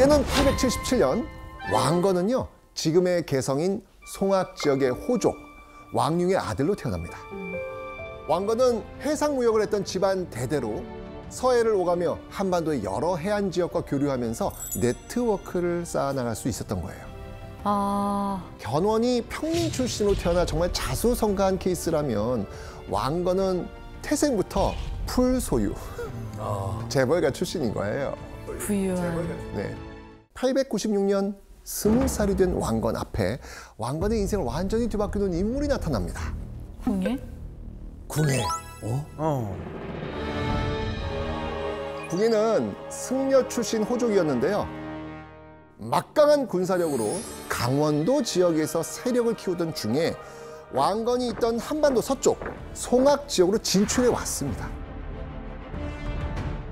때는 877년 왕건은요 지금의 개성인 송악 지역의 호족 왕융의 아들로 태어납니다. 왕건은 해상무역을 했던 집안 대대로 서해를 오가며 한반도의 여러 해안 지역과 교류하면서 네트워크를 쌓아나갈 수 있었던 거예요. 견훤이 평민 출신으로 태어나 정말 자수성가한 케이스라면 왕건은 태생부터 풀소유, 재벌가 출신인 거예요. 부유한. 네. 896년 20살이 된 왕건 앞에 왕건의 인생을 완전히 뒤바꾸는 인물이 나타납니다. 궁예? 궁예. 궁예는 승려 출신 호족이었는데요. 막강한 군사력으로 강원도 지역에서 세력을 키우던 중에 왕건이 있던 한반도 서쪽 송악 지역으로 진출해 왔습니다.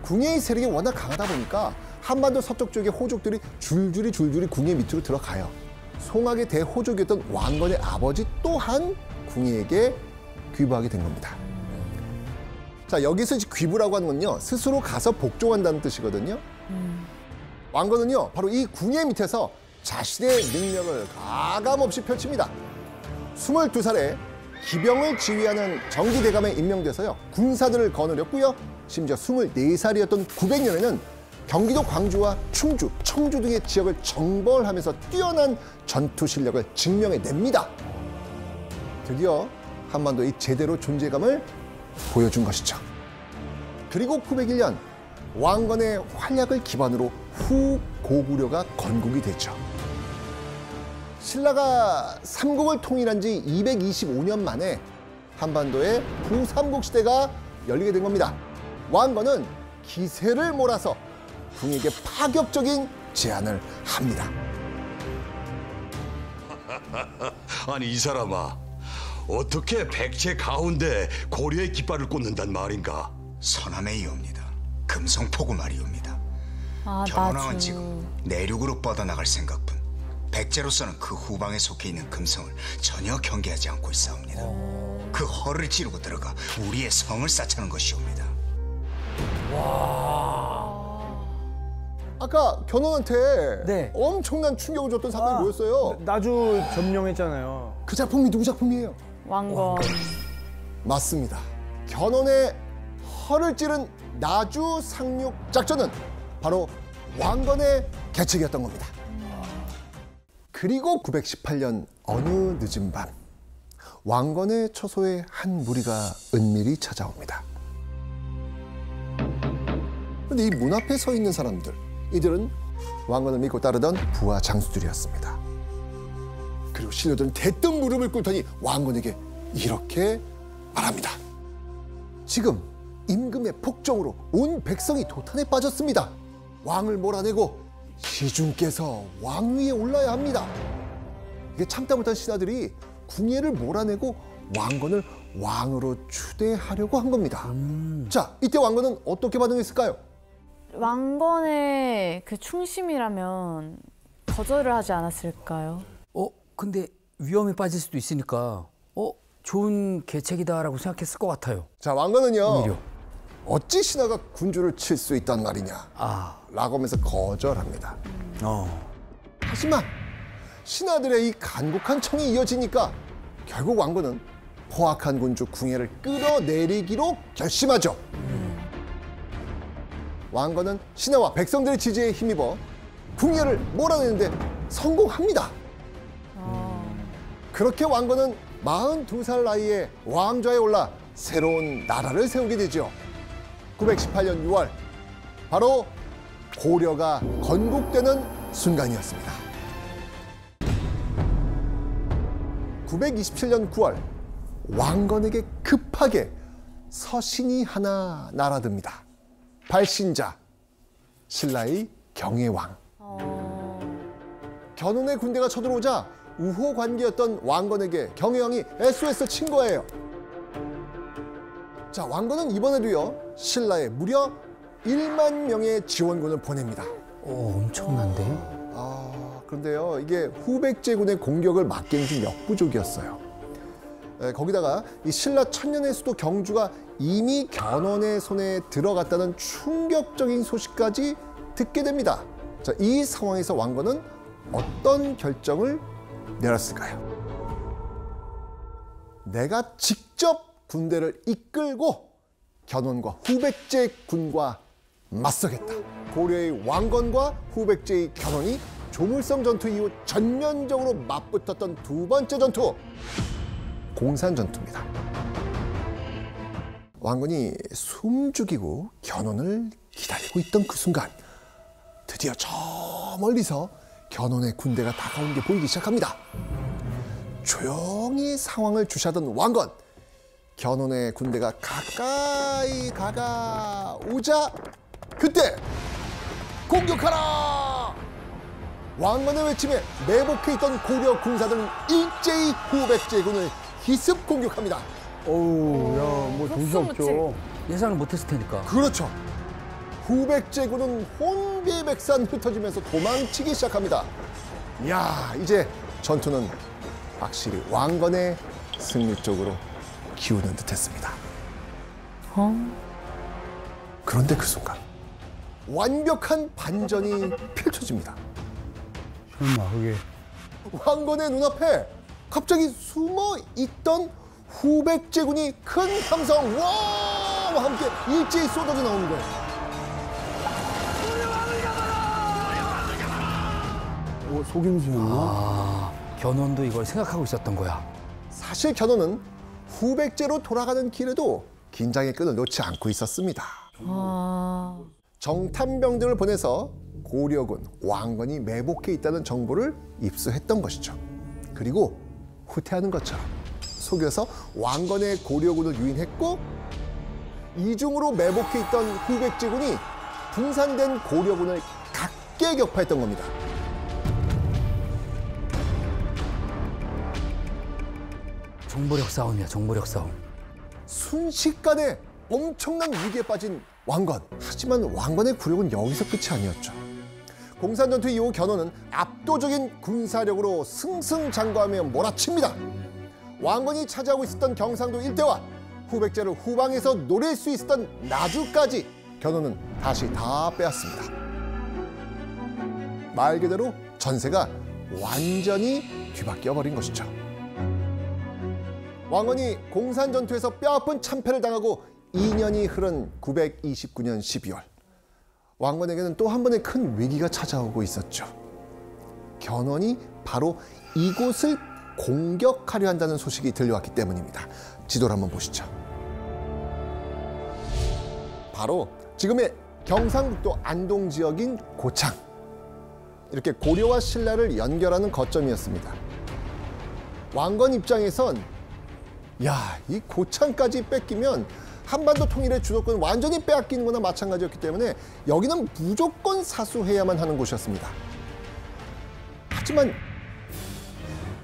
궁예의 세력이 워낙 강하다 보니까 한반도 서쪽 쪽의 호족들이 줄줄이 궁예 밑으로 들어가요. 송악의 대호족이었던 왕건의 아버지 또한 궁예에게 귀부하게 된 겁니다. 자, 여기서 귀부라고 하는 건요, 스스로 가서 복종한다는 뜻이거든요. 왕건은요, 바로 이 궁예 밑에서 자신의 능력을 가감없이 펼칩니다. 22살에 기병을 지휘하는 정기대감에 임명돼서요, 군사들을 거느렸고요. 심지어 24살이었던 900년에는 경기도 광주와 충주, 청주 등의 지역을 정벌하면서 뛰어난 전투 실력을 증명해냅니다. 드디어 한반도의 제대로 존재감을 보여준 것이죠. 그리고 901년 왕건의 활약을 기반으로 후고구려가 건국이 되죠. 신라가 삼국을 통일한 지 225년 만에 한반도의 부삼국 시대가 열리게 된 겁니다. 왕건은 기세를 몰아서 궁에게 파격적인 제안을 합니다. 아니 이 사람아, 어떻게 백제 가운데 고려의 깃발을 꽂는단 말인가? 서남에 이옵니다. 금성포구 말이옵니다. 견훤왕은 나주. 지금 내륙으로 뻗어나갈 생각뿐 백제로서는 그 후방에 속해 있는 금성을 전혀 경계하지 않고 있사옵니다. 그 허를 찌르고 들어가 우리의 성을 쌓자는 것이옵니다. 아까 견훤한테 네. 엄청난 충격을 줬던 사건이 뭐였어요? 나주 점령했잖아요. 그 작품이 누구 작품이에요? 왕건. 맞습니다. 견훤의 허를 찌른 나주 상륙 작전은 바로 왕건의 계책이었던 겁니다. 그리고 918년 어느 늦은 밤 왕건의 처소에 한 무리가 은밀히 찾아옵니다. 그런데 이 문 앞에 서 있는 사람들, 이들은 왕건을 믿고 따르던 부하 장수들이었습니다. 그리고 신료들은 대뜸 무릎을 꿇더니 왕건에게 이렇게 말합니다. 지금 임금의 폭정으로 온 백성이 도탄에 빠졌습니다. 왕을 몰아내고 시중께서 왕위에 올라야 합니다. 이게 참다 못한 신하들이 궁예를 몰아내고 왕건을 왕으로 추대하려고 한 겁니다. 자, 이때 왕건은 어떻게 반응했을까요? 왕건의 그 충심이라면 거절을 하지 않았을까요? 근데 위험에 빠질 수도 있으니까 좋은 계책이다라고 생각했을 것 같아요. 자, 왕건은요. 오히려. 어찌 신하가 군주를 칠 수 있단 말이냐 라고 하면서 거절합니다. 하지만 신하들의 이 간곡한 청이 이어지니까 결국 왕건은 포악한 군주 궁예를 끌어내리기로 결심하죠. 왕건은 신하와 백성들의 지지에 힘입어 궁예를 몰아내는데 성공합니다. 그렇게 왕건은 42살 나이에 왕좌에 올라 새로운 나라를 세우게 되죠. 918년 6월 바로 고려가 건국되는 순간이었습니다. 927년 9월 왕건에게 급하게 서신이 하나 날아듭니다. 발신자 신라의 경혜왕. 견훤의 군대가 쳐들어오자 우호 관계였던 왕건에게 경혜왕이 SOS 친 거예요. 자, 왕건은 이번에도요 신라에 무려 1만 명의 지원군을 보냅니다. 엄청난데? 그런데요 이게 후백제군의 공격을 막기는 좀 역부족이었어요. 거기다가 이 신라 천년의 수도 경주가 이미 견훤의 손에 들어갔다는 충격적인 소식까지 듣게 됩니다. 자, 이 상황에서 왕건은 어떤 결정을 내렸을까요? 내가 직접 군대를 이끌고 견훤과 후백제 군과 맞서겠다. 고려의 왕건과 후백제의 견훤이 조물성 전투 이후 전면적으로 맞붙었던 두 번째 전투, 공산 전투입니다. 왕건이 숨죽이고 견훤을 기다리고 있던 그 순간 드디어 저 멀리서 견훤의 군대가 다가온 게 보이기 시작합니다. 조용히 상황을 주시하던 왕건, 견훤의 군대가 가까이 다가오자 그때 공격하라! 왕건의 외침에 매복해 있던 고려 군사들은 일제히 후백제군을 기습 공격합니다. 어우, 야, 뭐 정신없죠. 예상을 못했을 테니까. 그렇죠. 후백제군은 혼비백산 흩어지면서 도망치기 시작합니다. 이야, 이제 전투는 확실히 왕건의 승리 쪽으로 기우는 듯했습니다. 그런데 그 순간 완벽한 반전이 펼쳐집니다. 설마 그게 왕건의 눈앞에 갑자기 숨어 있던 후백제군이 큰 함성 와와 함께 일제히 쏟아져 나오는 거예요. 속임수였나? 견훤도 이걸 생각하고 있었던 거야. 사실 견훤은 후백제로 돌아가는 길에도 긴장의 끈을 놓지 않고 있었습니다. 정탐병들을 보내서 고려군 왕건이 매복해 있다는 정보를 입수했던 것이죠. 그리고 후퇴하는 것처럼 속여서 왕건의 고려군을 유인했고 이중으로 매복해 있던 후백제군이 분산된 고려군을 각계격파했던 겁니다. 정보력 싸움이야, 정보력 싸움. 순식간에 엄청난 위기에 빠진 왕건. 하지만 왕건의 굴욕은 여기서 끝이 아니었죠. 공산전투 이후 견훤은 압도적인 군사력으로 승승장구하며 몰아칩니다. 왕건이 차지하고 있었던 경상도 일대와 후백제를 후방에서 노릴 수 있었던 나주까지 견훤은 다시 다 빼앗습니다. 말 그대로 전세가 완전히 뒤바뀌어버린 것이죠. 왕건이 공산전투에서 뼈아픈 참패를 당하고 2년이 흐른 929년 12월 왕건에게는 또 한 번의 큰 위기가 찾아오고 있었죠. 견훤이 바로 이곳을 공격하려 한다는 소식이 들려왔기 때문입니다. 지도를 한번 보시죠. 바로 지금의 경상북도 안동 지역인 고창. 이렇게 고려와 신라를 연결하는 거점이었습니다. 왕건 입장에선 야, 이 고창까지 뺏기면 한반도 통일의 주도권 완전히 빼앗기는 거나 마찬가지였기 때문에 여기는 무조건 사수해야만 하는 곳이었습니다. 하지만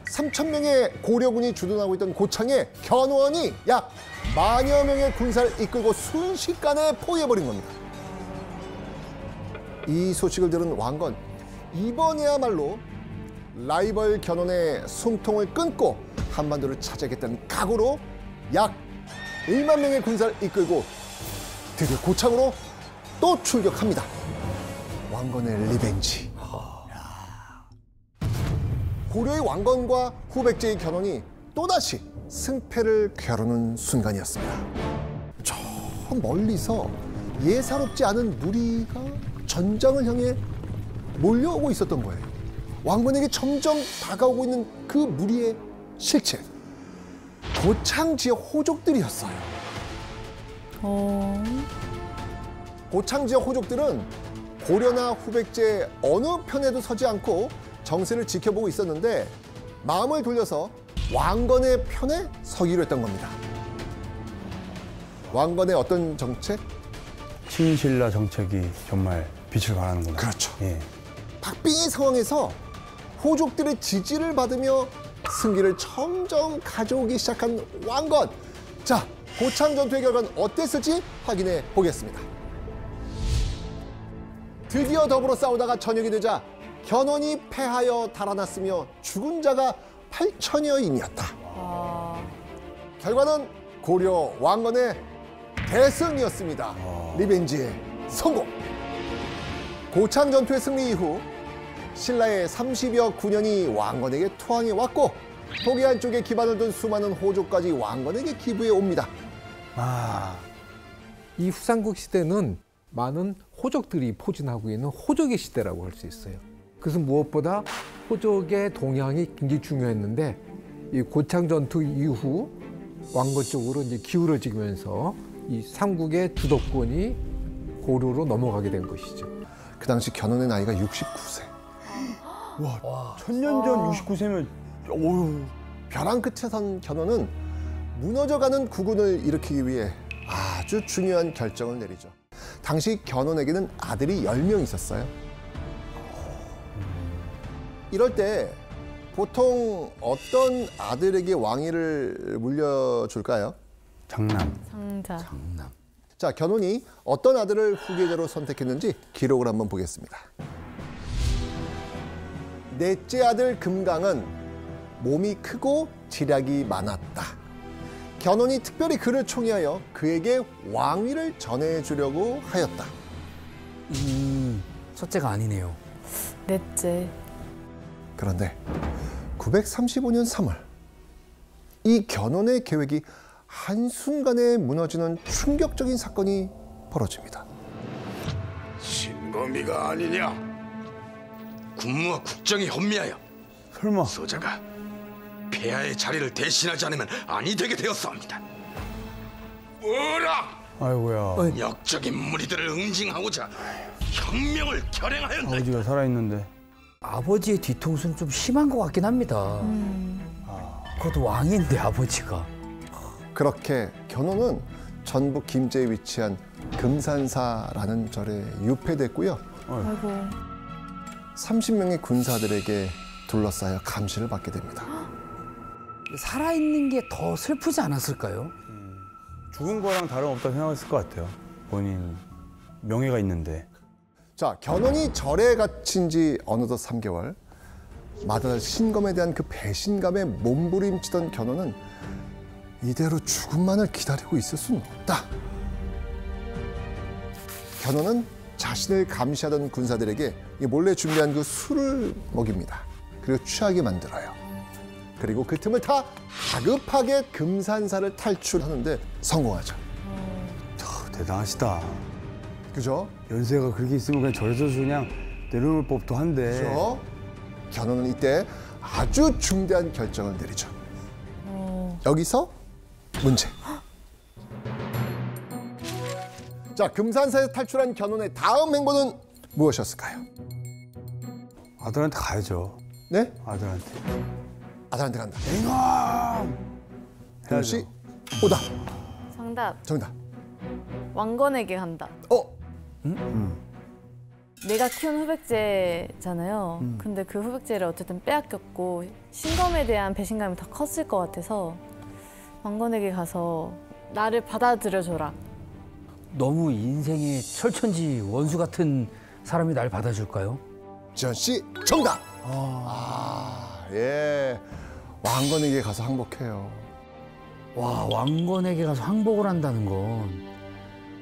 3,000명의 고려군이 주둔하고 있던 고창에 견훤이 약 10,000여 명의 군사를 이끌고 순식간에 포위해버린 겁니다. 이 소식을 들은 왕건, 이번에야말로 라이벌 견훤의 숨통을 끊고 한반도를 차지하겠다는 각오로 약 1만 명의 군사를 이끌고 드디어 고창으로 또 출격합니다. 왕건의 리벤지. 고려의 왕건과 후백제의 견훤이 또다시 승패를 겨루는 순간이었습니다. 저 멀리서 예사롭지 않은 무리가 전장을 향해 몰려오고 있었던 거예요. 왕건에게 점점 다가오고 있는 그 무리의 실체, 고창 지역 호족들이었어요. 고창 지역 호족들은 고려나 후백제 어느 편에도 서지 않고 정세를 지켜보고 있었는데 마음을 돌려서 왕건의 편에 서기로 했던 겁니다. 왕건의 어떤 정책? 친신라 정책이 정말 빛을 발하는구나. 그렇죠. 예. 박빙의 상황에서 호족들의 지지를 받으며 승기를 점점 가져오기 시작한 왕건. 자, 고창 전투의 결과는 어땠을지 확인해 보겠습니다. 드디어 더불어 싸우다가 저녁이 되자 견훤이 패하여 달아났으며 죽은 자가 8,000여인이었다. 결과는 고려 왕건의 대승이었습니다. 리벤지의 성공. 고창 전투의 승리 이후 신라의 30여 군현이 왕건에게 투항해 왔고 포기한 쪽에 기반을 둔 수많은 호족까지 왕건에게 기부해 옵니다. 아, 이 후삼국 시대는 많은 호족들이 포진하고 있는 호족의 시대라고 할 수 있어요. 그래서 무엇보다 호족의 동향이 굉장히 중요했는데 이 고창 전투 이후 왕건 쪽으로 이제 기울어지면서 이 삼국의 주도권이 고려로 넘어가게 된 것이죠. 그 당시 견훤의 나이가 69세. 천년 전 69세면, 어휴. 벼랑 끝에 선 견훤은 무너져가는 국군을 일으키기 위해 아주 중요한 결정을 내리죠. 당시 견훤에게는 아들이 10명 있었어요. 이럴 때 보통 어떤 아들에게 왕위를 물려줄까요? 장남. 상자. 자, 견훤이 어떤 아들을 후계자로 선택했는지 기록을 한번 보겠습니다. 넷째 아들 금강은 몸이 크고 지략이 많았다. 견훤이 특별히 그를 총애하여 그에게 왕위를 전해주려고 하였다. 첫째가 아니네요. 넷째. 그런데 935년 3월 이 견훤의 계획이 한순간에 무너지는 충격적인 사건이 벌어집니다. 신검이가 아니냐? 군무와 국정이 혼미하여 설마. 소자가 폐하의 자리를 대신하지 않으면 아니 되게 되었사옵니다. 뭐라? 아이고야. 역적인 무리들을 응징하고자 혁명을 결행하였나이다. 아버지가 살아있는데. 아버지의 뒤통수는 좀 심한 것 같긴 합니다. 그것도 왕인데 아버지가. 그렇게 견훤은 전북 김제에 위치한 금산사라는 절에 유폐됐고요. 아이고. 30명의 군사들에게 둘러싸여 감시를 받게 됩니다. 살아있는 게 더 슬프지 않았을까요? 죽은 거랑 다름없다 생각했을 것 같아요. 본인 명예가 있는데. 자, 견훤이 절에 갇힌 지 어느덧 3개월. 맏아들 신검에 대한 그 배신감에 몸부림치던 견훤은 이대로 죽음만을 기다리고 있을 수는 없다. 견훤은 자신을 감시하던 군사들에게 몰래 준비한 그 술을 먹입니다. 그리고 취하게 만들어요. 그리고 그 틈을 타 다급하게 금산사를 탈출하는데 성공하죠. 대단하시다. 그죠? 연세가 그렇게 있으면 그냥 절에서 그냥 내려놓을 법도 한데. 그죠? 견훤은 이때 아주 중대한 결정을 내리죠. 여기서 문제. 자, 금산사에서 탈출한 견훤의 다음 행보는 무엇이었을까요? 아들한테 가야죠. 네? 아들한테. 아들한테 간다. 앵왕! 도현 씨, 오다. 정답. 정답. 왕건에게 간다. 내가 키운 후백제잖아요. 근데 그 후백제를 어쨌든 빼앗겼고 신검에 대한 배신감이 더 컸을 것 같아서 왕건에게 가서 나를 받아들여줘라. 너무 인생의 철천지 원수 같은 사람이 날 받아줄까요? 지현 씨, 정답. 예. 왕건에게 가서 항복해요. 와, 왕건에게 가서 항복을 한다는 건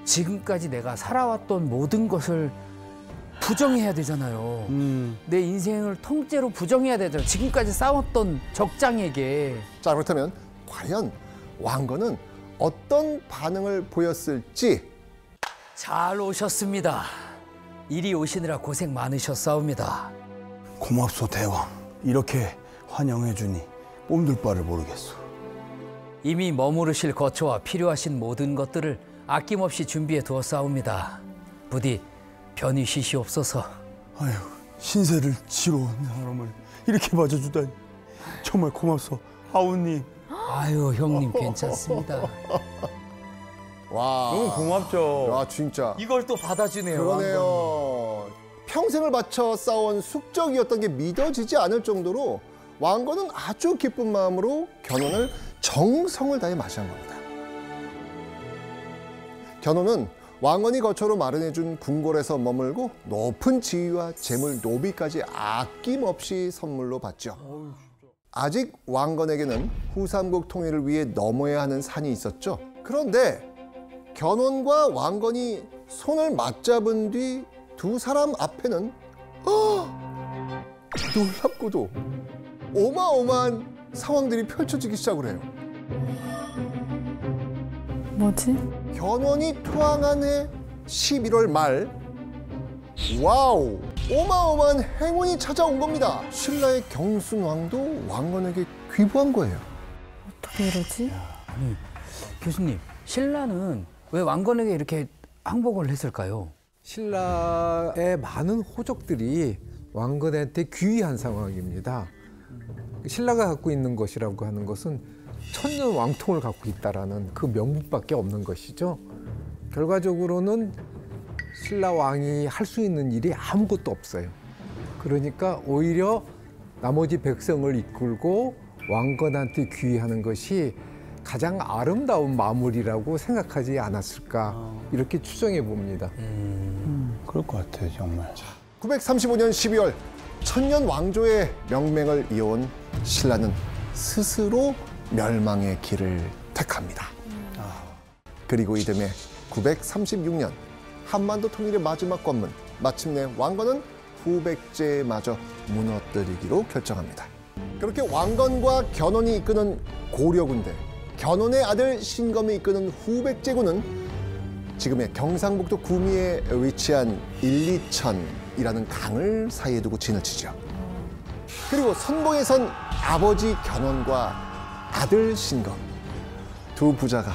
지금까지 내가 살아왔던 모든 것을 부정해야 되잖아요. 내 인생을 통째로 부정해야 되잖아요. 지금까지 싸웠던 적장에게. 자, 그렇다면 과연 왕건은 어떤 반응을 보였을지. 잘 오셨습니다. 이리 오시느라 고생 많으셨사옵니다. 고맙소 대왕. 이렇게 환영해주니 뽐들 바를 모르겠소. 이미 머무르실 거처와 필요하신 모든 것들을 아낌없이 준비해 두었사옵니다. 부디 편히 쉬시옵소서. 아유, 신세를 지러 온 사람을 이렇게 맞아주다니 정말 고맙소 아우님. 아유, 형님 괜찮습니다. 와. 너무 고맙죠. 와, 진짜. 이걸 또 받아주네요. 그러네요. 평생을 바쳐 쌓아온 숙적이었던 게 믿어지지 않을 정도로 왕건은 아주 기쁜 마음으로 견훤을 정성을 다해 맞이한 겁니다. 견훤은 왕건이 거처로 마련해준 궁궐에서 머물고 높은 지위와 재물, 노비까지 아낌없이 선물로 받죠. 아직 왕건에게는 후삼국 통일을 위해 넘어야 하는 산이 있었죠. 그런데 견훤과 왕건이 손을 맞잡은 뒤 두 사람 앞에는 놀랍고도 어마어마한 상황들이 펼쳐지기 시작을 해요. 뭐지? 견훤이 투항한 해 11월 말, 와우! 어마어마한 행운이 찾아온 겁니다. 신라의 경순왕도 왕건에게 귀부한 거예요. 어떻게 이러지? 아니, 교수님, 신라는 왜 왕건에게 이렇게 항복을 했을까요? 신라의 많은 호족들이 왕건한테 귀의한 상황입니다. 신라가 갖고 있는 것이라고 하는 것은 천년 왕통을 갖고 있다라는 그 명분밖에 없는 것이죠. 결과적으로는 신라 왕이 할 수 있는 일이 아무것도 없어요. 그러니까 오히려 나머지 백성을 이끌고 왕건한테 귀의하는 것이 가장 아름다운 마무리라고 생각하지 않았을까 이렇게 추정해 봅니다. 그럴 것 같아요, 정말. 935년 12월 천년 왕조의 명맥을 이어온 신라는 스스로 멸망의 길을 택합니다. 그리고 이듬해 936년 한반도 통일의 마지막 관문, 마침내 왕건은 후백제마저 무너뜨리기로 결정합니다. 그렇게 왕건과 견훤이 이끄는 고려군대, 견훤의 아들 신검이 이끄는 후백제군은 지금의 경상북도 구미에 위치한 일리천이라는 강을 사이에 두고 진을 치죠. 그리고 선봉에 선 아버지 견훤과 아들 신검, 두 부자가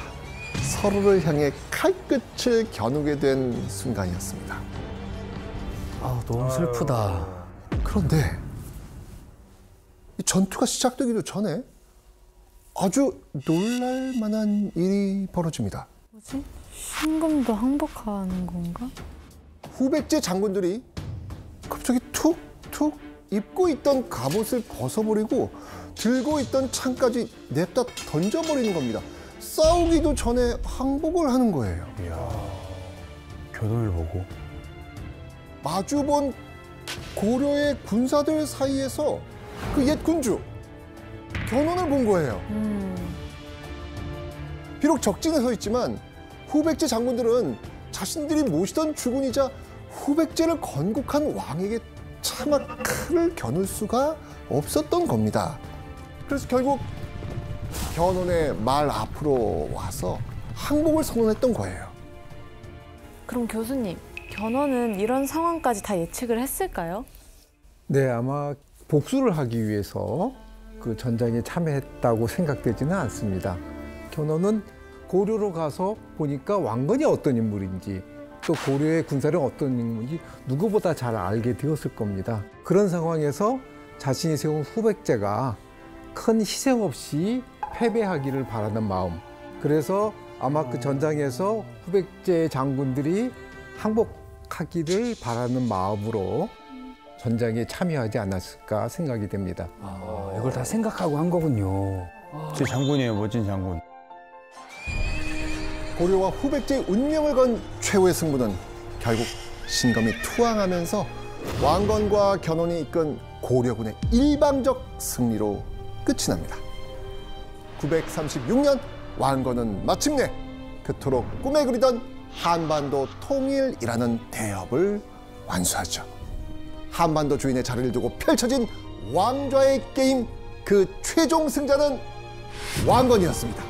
서로를 향해 칼끝을 겨누게 된 순간이었습니다. 아, 너무 슬프다. 그런데 이 전투가 시작되기도 전에 아주 놀랄만한 일이 벌어집니다. 뭐지? 신검도 항복하는 건가? 후백제 장군들이 갑자기 툭툭 입고 있던 갑옷을 벗어버리고 들고 있던 창까지 냅다 던져버리는 겁니다. 싸우기도 전에 항복을 하는 거예요. 이야, 견훤을 보고. 마주본 고려의 군사들 사이에서 그 옛 군주 견훤을 본 거예요. 비록 적진에 서 있지만 후백제 장군들은 자신들이 모시던 주군이자 후백제를 건국한 왕에게 차마 칼을 겨눌 수가 없었던 겁니다. 그래서 결국 견훤의 말 앞으로 와서 항복을 선언했던 거예요. 그럼 교수님, 견훤은 이런 상황까지 다 예측을 했을까요? 네, 아마 복수를 하기 위해서 그 전장에 참여했다고 생각되지는 않습니다. 견훤은 고려로 가서 보니까 왕건이 어떤 인물인지 또 고려의 군사력이 어떤 인물인지 누구보다 잘 알게 되었을 겁니다. 그런 상황에서 자신이 세운 후백제가 큰 희생 없이 패배하기를 바라는 마음, 그래서 아마 그 전장에서 후백제 장군들이 항복하기를 바라는 마음으로 전장에 참여하지 않았을까 생각이 됩니다. 아, 이걸 다 생각하고 한 거군요. 제 장군이에요, 멋진 장군. 고려와 후백제의 운명을 건 최후의 승부는 결국 신검이 투항하면서 왕건과 견훤이 이끈 고려군의 일방적 승리로 끝이 납니다. 936년 왕건은 마침내 그토록 꿈에 그리던 한반도 통일이라는 대업을 완수하죠. 한반도 주인의 자리를 두고 펼쳐진 왕좌의 게임, 그 최종 승자는 왕건이었습니다.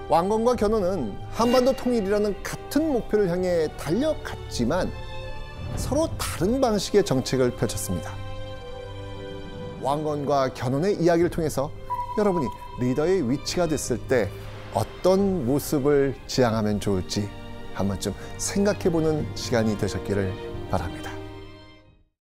왕건과 견훤은 한반도 통일이라는 같은 목표를 향해 달려갔지만 서로 다른 방식의 정책을 펼쳤습니다. 왕건과 견훤의 이야기를 통해서 여러분이 리더의 위치가 됐을 때 어떤 모습을 지향하면 좋을지 한 번쯤 생각해보는 시간이 되셨기를 바랍니다.